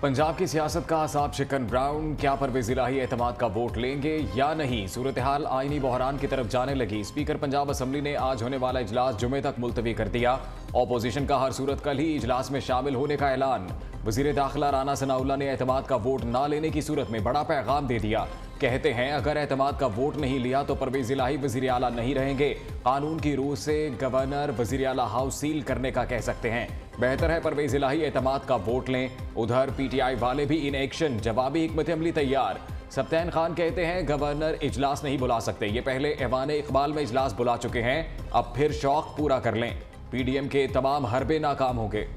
पंजाब की सियासत का असाब चिकन ब्राउन। क्या परवेज इलाही एतमाद का वोट लेंगे या नहीं? सूरत हाल आईनी बहरान की तरफ जाने लगी। स्पीकर पंजाब असम्बली ने आज होने वाला इजलास जुमे तक मुलतवी कर दिया। ऑपोजिशन का हर सूरत कल ही इजलास में शामिल होने का ऐलान। वजीर दाखिला राना सनाउल्लाह ने एतमाद का वोट न लेने की सूरत में बड़ा पैगाम दे दिया। कहते हैं अगर एतमाद का वोट नहीं लिया तो परवेज इलाही वजीर आला नहीं रहेंगे। कानून की रूह से गवर्नर वजीर आला हाउस सील करने का कह सकते हैं। बेहतर है परवेज इलाही एतमाद का वोट लें। उधर पीटीआई वाले भी इन एक्शन जवाबी हिकमत अमली तैयार। सब्तैन खान कहते हैं गवर्नर इजलास नहीं बुला सकते। ये पहले ऐवान इकबाल में इजलास बुला चुके हैं, अब फिर शौक पूरा कर लें। पीडीएम के तमाम हरबे नाकाम होंगे।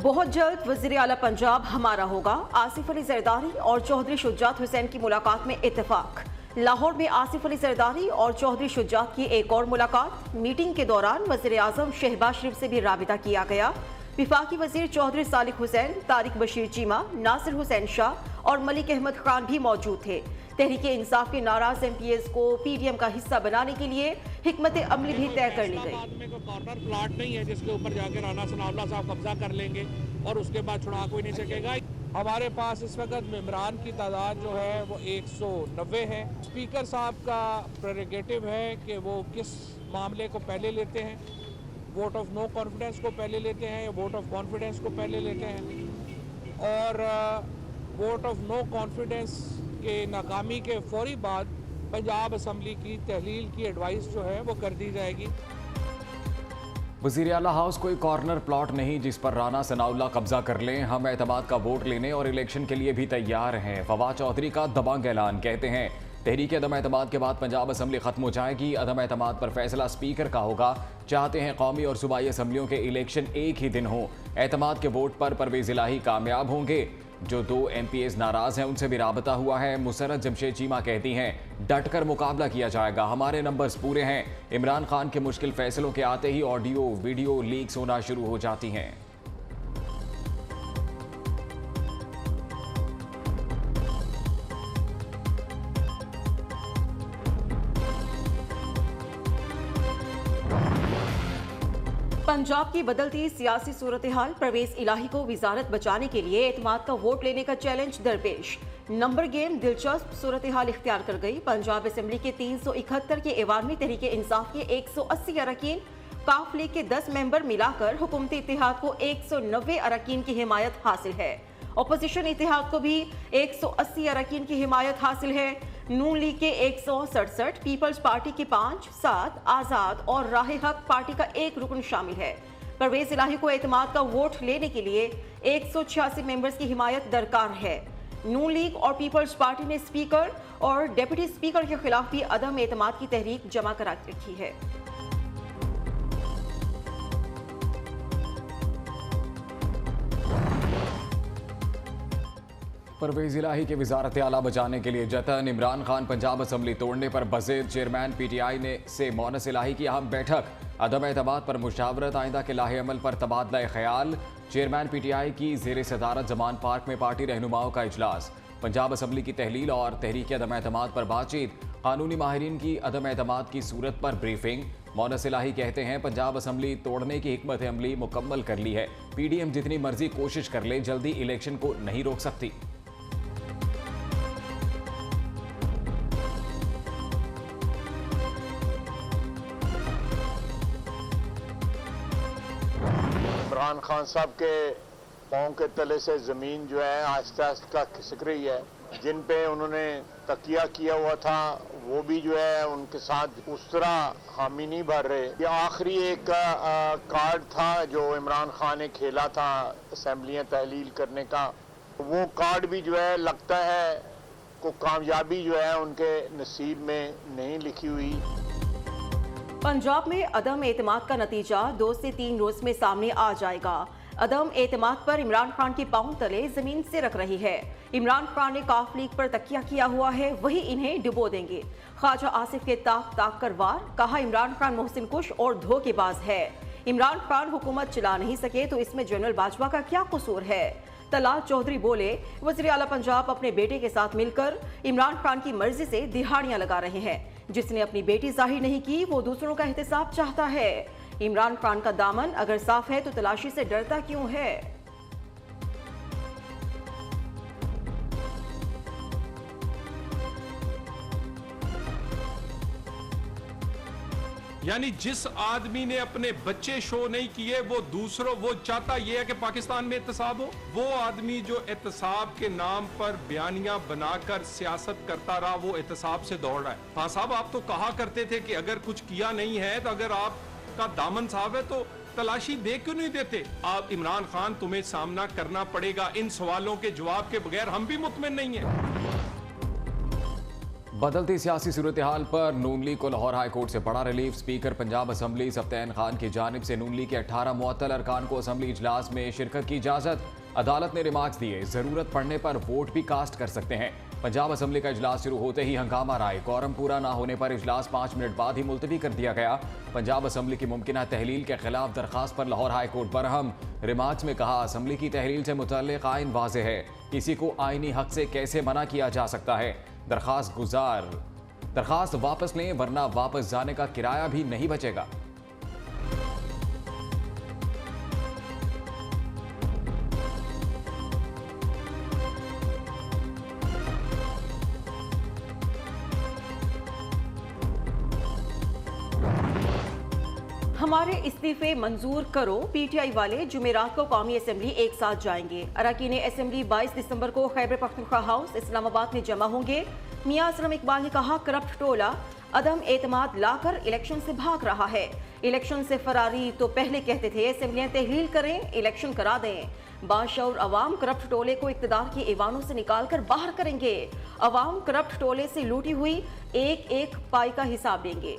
बहुत जल्द वज़ीर आला पंजाब हमारा होगा। आसिफ अली जरदारी और चौधरी शुजात हुसैन की मुलाकात में इत्तेफाक। लाहौर में आसिफ अली जरदारी और चौधरी शुजात की एक और मुलाकात। मीटिंग के दौरान वज़ीर आज़म शहबाज शरीफ से भी राबिता किया गया। विफाकी वज़ीर चौधरी सालिक हुसैन, तारिक बशीर चीमा, नासिर हुसैन शाह और मलिक अहमद खान भी मौजूद थे। तहरीक इंसाफ के नाराज एमपीएस को पीडीएम का हिस्सा बनाने के लिए हिकमत अमली भी तय कर ली गई। कॉर्नर प्लाट नहीं है जिसके ऊपर जाकर राना सनाउल्लाह साहब कब्जा कर लेंगे और उसके बाद छुड़ा कोई नहीं सकेगा। हमारे पास इस वक्त मेंबरान की तादाद जो है वो 190 है। स्पीकर साहब का प्रेरोगेटिव है कि वो किस मामले को पहले लेते हैं, वोट ऑफ नो कॉन्फिडेंस को पहले लेते हैं या वोट ऑफ कॉन्फिडेंस को पहले लेते हैं। और वोट ऑफ नो कॉन्फिडेंस के नाकामी के फौरी बाद पंजाब असम्बली की तहलील की एडवाइस जो है वो कर दी जाएगी। वज़ीर आला हाउस कोई कॉर्नर प्लॉट नहीं जिस पर राना सनाउल्लाह कब्जा कर लें। हम एतमाद का वोट लेने और इलेक्शन के लिए भी तैयार हैं। फवाद चौधरी का दबंग ऐलान। कहते हैं तहरीक अदम एतमाद के बाद पंजाब असम्बली खत्म हो जाएगी। अदम एतमाद पर फैसला स्पीकर का होगा। चाहते हैं कौमी और सूबाई असम्बलियों के इलेक्शन एक ही दिन हो। एतमाद के वोट पर परवेज इलाही कामयाब होंगे। जो 2 एमपीएस नाराज हैं उनसे भी राबता हुआ है। मुसरत जमशेद चीमा कहती हैं डट कर मुकाबला किया जाएगा, हमारे नंबर्स पूरे हैं। इमरान खान के मुश्किल फैसलों के आते ही ऑडियो वीडियो लीक्स होना शुरू हो जाती हैं। पंजाब की बदलती सियासी सूरत हाल। परवेज इलाही को विजारत बचाने के लिए एतमाद का वोट लेने का चैलेंज दरपेश। नंबर गेम दिलचस्प सूरत हाल इख्तियार कर गई। पंजाब असम्बली के 371 के ऐवान में तहरीक इंसाफ के 180 अरकान, काफ लीग के 10 मेंबर मिलाकर हुकूमती इत्तेहाद को 190 अरकान की हिमायत हासिल है। अपोजिशन इत्तेहाद को भी 180 अरकान की हिमायत हासिल है। नून लीग के 167, पीपल्स पार्टी के 5, 7, आज़ाद और राह हक पार्टी का 1 रुकन शामिल है। परवेज इलाही को एतमाद का वोट लेने के लिए 186 मेंबर्स की हिमायत दरकार है। नून लीग और पीपल्स पार्टी ने स्पीकर और डेप्यूटी स्पीकर के खिलाफ भी अदम एतमाद की तहरीक जमा करा रखी है। परवेज इलाही के वजारत आला बचाने के लिए जतन। इमरान खान पंजाब असम्बली तोड़ने पर बज़ेर। चेयरमैन पीटीआई ने से मोनस इलाही की अहम बैठक। अदम एतमाद पर मुशावरत, आइंदा के लाहे अमल पर तबादला ख्याल। चेयरमैन पीटीआई की ज़ेर सदारत जमान पार्क में पार्टी रहनुमाओं का इजलास। पंजाब असम्बली की तहलील और तहरीक अदम एतमाद पर बातचीत। कानूनी माहिरीन की अदम एतमाद की सूरत पर ब्रीफिंग। मोनस इलाही कहते हैं पंजाब असम्बली तोड़ने की हिकमत अमली मुकम्मल कर ली है। पीडीएम जितनी मर्जी कोशिश कर ले जल्दी इलेक्शन को नहीं रोक सकती। इमरान खान साहब के पाँव के तले से ज़मीन जो है आहिस्ता आहिस्ता खिसक रही है। जिन पे उन्होंने तकिया किया हुआ था वो भी जो है उनके साथ उस तरह हामी नहीं भर रहे। ये आखिरी एक कार्ड था जो इमरान खान ने खेला था असम्बलियाँ तहलील करने का, वो कार्ड भी जो है लगता है को कामयाबी जो है उनके नसीब में नहीं लिखी हुई। पंजाब में अदम एतमाद का नतीजा 2 से 3 रोज में सामने आ जाएगा। अदम एतमाद पर इमरान खान के पांव तले जमीन से रख रही है। इमरान खान ने काफ लीग पर तकिया किया हुआ है, वही इन्हें डुबो देंगे। ख्वाजा आसिफ के ताक ताक कर वार। कहा इमरान खान मोहसिन कुश और धोखेबाज है। इमरान खान हुकूमत चला नहीं सके तो इसमें जनरल बाजवा का क्या कसूर है। तलाल चौधरी बोले, वज़ीर आला पंजाब अपने बेटे के साथ मिलकर इमरान खान की मर्जी से दिहाड़ियां लगा रहे हैं। जिसने अपनी बेटी जाहिर नहीं की वो दूसरों का एहतसाब चाहता है। इमरान खान का दामन अगर साफ है तो तलाशी से डरता क्यों है? यानी जिस आदमी ने अपने बच्चे शो नहीं किए वो चाहता ये है कि पाकिस्तान में एहतसाब हो। वो आदमी जो एहतसाब के नाम पर बयानियां बनाकर सियासत करता रहा वो एहतसाब से दौड़ रहा है। हाँ साहब, आप तो कहा करते थे कि अगर कुछ किया नहीं है तो अगर आपका दामन साहब है तो तलाशी दे क्यों नहीं देते आप? इमरान खान, तुम्हें सामना करना पड़ेगा। इन सवालों के जवाब के बगैर हम भी मुतमिन नहीं है। बदलती सियासी सूरत हाल पर नून लीग को लाहौर हाई कोर्ट से बड़ा relief. Speaker Punjab assembly Sibtain Khan की जानिब से नून लीग के 18 मुअत्तल अरकान को असम्बली इजलास में शिरकत की इजाजत। अदालत ने रिमार्क्स दिए, जरूरत पड़ने पर वोट भी कास्ट कर सकते हैं। पंजाब असम्बली का इजलास शुरू होते ही हंगामा राय। कोरम पूरा ना होने पर इजलास 5 मिनट बाद ही मुलतवी कर दिया गया। पंजाब असम्बली की मुमकिन तहलील के खिलाफ दरखास्त पर Lahore high court Barham. Remarks में कहा, असम्बली की तहलील से मुतल्लिक आइन वाज़ेह है, किसी को आइनी हक से कैसे मना किया जा सकता है। दरखास्त वापस लें वरना वापस जाने का किराया भी नहीं बचेगा। हमारे इस्तीफे मंजूर करो। पीटीआई वाले जुमेरात को कौमी असम्बली एक साथ जाएंगे। अरकान असम्बली 22 दिसंबर को खैबर पख्तूनख्वा हाउस इस्लामाबाद में जमा होंगे। मियां असलम इकबाल ने कहा, करप्ट टोला अदम एतमाद लाकर इलेक्शन से भाग रहा है। इलेक्शन से फरारी तो पहले कहते थे असम्बलियां तहलील करें, इलेक्शन करा दें। बाशऊर अवाम करप्ट टोले को इक़्तिदार के ऐवानों से निकाल कर बाहर करेंगे। अवाम करप्ट टोले से लूटी हुई एक एक पाई का हिसाब देंगे।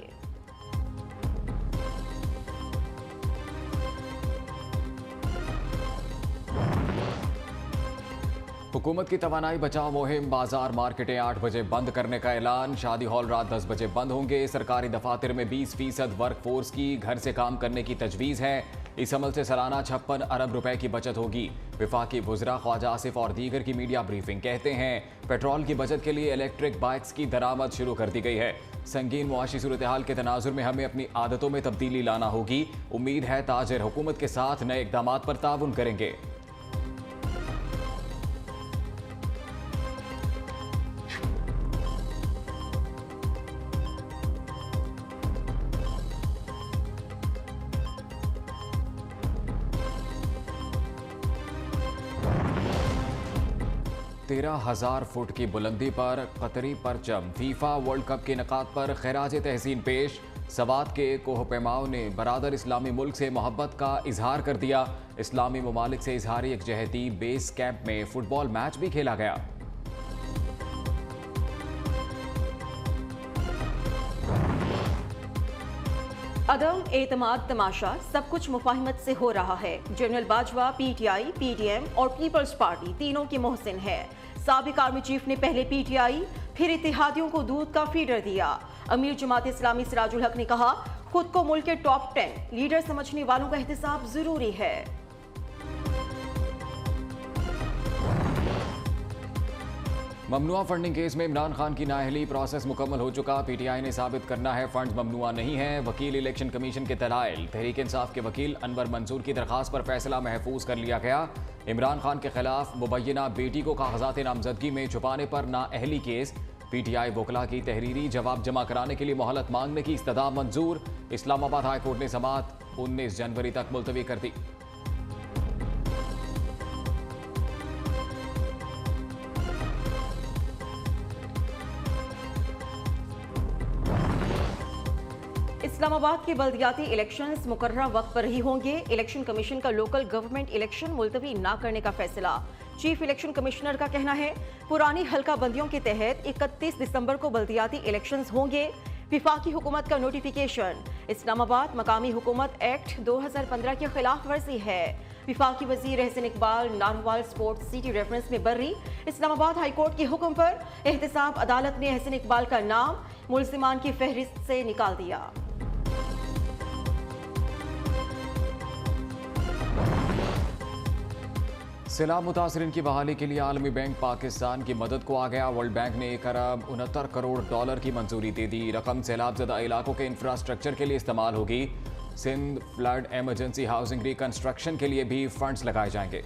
हुकूमत की तवानाई बचाओ मुहिम। बाजार मार्केटें 8 बजे बंद करने का ऐलान। शादी हॉल रात 10 बजे बंद होंगे। सरकारी दफातर में 20% वर्कफोर्स की घर से काम करने की तजवीज़ है। इस अमल से सालाना 56 अरब रुपए की बचत होगी। विफाकी वज़रा ख्वाजा आसिफ और दीगर की मीडिया ब्रीफिंग। कहते हैं पेट्रोल की बचत के लिए इलेक्ट्रिक बाइक्स की दरामद शुरू कर दी गई है। संगीन मुआशी सूरत हाल के तनाजुर में हमें अपनी आदतों में तब्दीली लाना होगी। उम्मीद है ताजिर हुकूमत के साथ नए इक़दाम पर ताउन करेंगे। तेरह 1000 फुट की बुलंदी पर कतरी परचम। फीफा वर्ल्ड कप के इनेकाद पर खैराज तहसीन पेश। सवात के कोहपेमाओं ने बरादर इस्लामी मुल्क से मोहब्बत का इजहार कर दिया। इस्लामी ममालिक से इजहारी यकजहती। बेस कैंप में फुटबॉल मैच भी खेला गया। अदम एतमाद तमाशा सब कुछ मुफाहिमत से हो रहा है। जनरल बाजवा पीटीआई, पीडीएम और पीपल्स पार्टी तीनों के मोहसिन है। साबिक आर्मी चीफ ने पहले पीटीआई फिर इत्तेहादियों को दूध का फीडर दिया। अमीर जमात इस्लामी सिराजुल हक ने कहा, खुद को मुल्क के टॉप 10 लीडर समझने वालों का एहतसाब जरूरी है। ममनुआ फंडिंग केस में इमरान खान की नाअहली प्रोसेस मुकम्मल हो चुका। पीटीआई ने साबित करना है फंड्स ममनुआ नहीं है। वकील इलेक्शन कमीशन के दलाइल। तहरीक इंसाफ के वकील अनवर मंसूर की दरखास्त पर फैसला महफूज कर लिया गया। इमरान खान के खिलाफ मुबैना बेटी को कागजात नामजदगी में छुपाने पर नाअहली केस। पीटीआई वकला की तहरीरी जवाब जमा कराने के लिए मोहलत मांगने की इस्तदा मंजूर। इस्लामाबाद हाई कोर्ट ने समाअत 19 जनवरी तक मुलतवी कर दी। इस्लामाबाद के बल्दियाती इलेक्शंस मुकर्ररा वक्त पर ही होंगे। इलेक्शन कमीशन का लोकल गवर्नमेंट इलेक्शन मुलतवी न करने का फैसला। चीफ इलेक्शन कमिश्नर का कहना है, पुरानी हल्का बंदियों के तहत 31 दिसंबर को बल्दियाती इलेक्शंस होंगे। विफाकी हुकूमत का नोटिफिकेशन। इस्लामाबाद मकामी हुकूमत एक्ट 2015 की खिलाफ वर्जी है। विफाकी वजीर Ahsan Iqbal Narowal sports city reference में बर्री। इस्लामाबाद हाई कोर्ट के हुक्म पर एहतसाब अदालत ने एहसन इकबाल का नाम मुल्जिमान की फहरिस्त से निकाल दिया। सैलाब मुतासरीन की बहाली के लिए आलमी बैंक पाकिस्तान की मदद को आ गया। वर्ल्ड बैंक ने $1 अरब 69 करोड़ की मंजूरी दे दी। रकम सैलाब ज़दा इलाकों के इंफ्रास्ट्रक्चर के लिए इस्तेमाल होगी। Sindh flood emergency housing reconstruction के लिए भी फंड्स लगाए जाएंगे।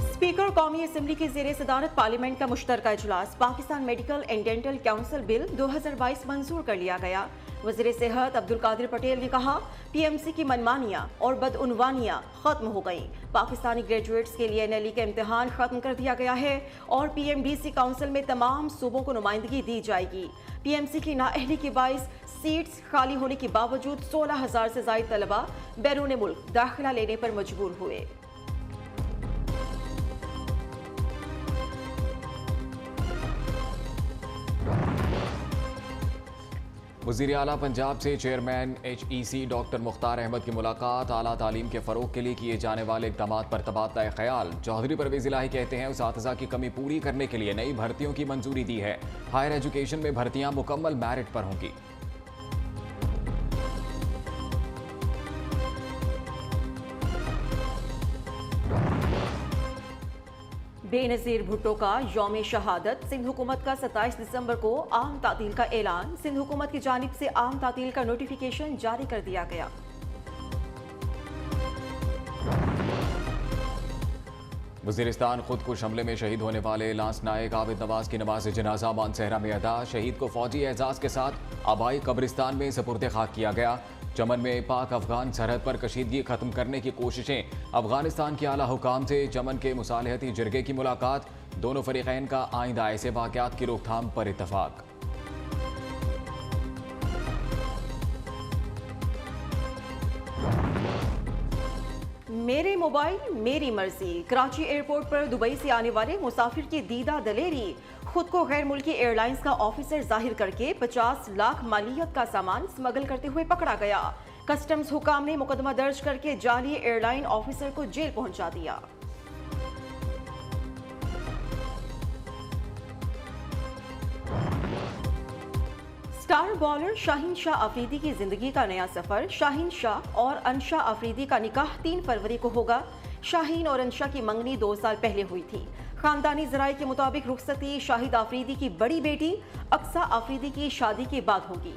स्पीकर कौमी असम्बली की ज़ेरे सदारत पार्लियामेंट का मुश्तरका इजलास। Pakistan medical and dental council bill 2022 मंजूर कर लिया गया। वज़ीर सेहत अब्दुल कादिर पटेल ने कहा, PMC की मनमानियाँ और बदउनवानियाँ खत्म हो गई। पाकिस्तानी ग्रेजुएट्स के लिए NLE का इम्तिहान खत्म कर दिया गया है और PMDC काउंसिल में तमाम सूबों को नुमाइंदगी दी जाएगी। PMC की नाअहली के बाइस सीट्स खाली होने के बावजूद 16,000 से ज़ायद तलबा बैरून मुल्क दाखिला लेने पर मजबूर हुए। वज़ीर आला पंजाब से chairman HEC doctor Mukhtar Ahmad की मुलाकात। आला तालीम के फ़रोग के लिए किए जाने वाले इक़दामात पर तबादला ख्याल। चौधरी परवेज़ इलाही कहते हैं उसातिज़ा की कमी पूरी करने के लिए नई भर्तियों की मंजूरी दी है। हायर एजुकेशन में भर्तियां मुकम्मल मेरिट पर होंगी। बेनज़ीर भुट्टो का यौम शहादत। सिंध हुकूमत का 27 दिसंबर को आम तातील का ऐलान। सिंध हुकूमत की जानिब से आम तातील का नोटिफिकेशन जारी कर दिया गया। वज़ीरिस्तान खुदकुश हमले में शहीद होने वाले लांस नायक आबिद नवाज की नमाज जनाजा मानसहरा में अदा। शहीद को फौजी एजाज के साथ आबाई कब्रिस्तान में सपुर्द खाक किया गया। चमन में पाक अफगान सरहद पर कशीदगी खत्म करने की कोशिशें। अफगानिस्तान के आला हुकाम से चमन के मुसालहती जिरगे की मुलाकात। दोनों फरीकैन का आइंदा ऐसे वाक़यात की रोकथाम पर इत्तफाक। मेरे मोबाइल मेरी मर्जी। कराची एयरपोर्ट पर दुबई से आने वाले मुसाफिर की दीदा दलेरी। खुद को गैर मुल्की एयरलाइंस का ऑफिसर जाहिर करके 50 लाख मालियत का सामान स्मगल करते हुए पकड़ा गया। कस्टम्स हुकाम ने मुकदमा दर्ज करके जाली एयरलाइन ऑफिसर को जेल पहुंचा दिया। स्टार बॉलर शाहीन शाह अफरीदी की जिंदगी का नया सफर। शाहीन शाह और अंशा अफरीदी का निकाह 3 फरवरी को होगा। शाहीन और अंशा की मंगनी 2 साल पहले हुई थी। खानदानी जराये के मुताबिक रुखसती शाहिद अफरीदी की बड़ी बेटी अक्सा अफरीदी की शादी के बाद होगी।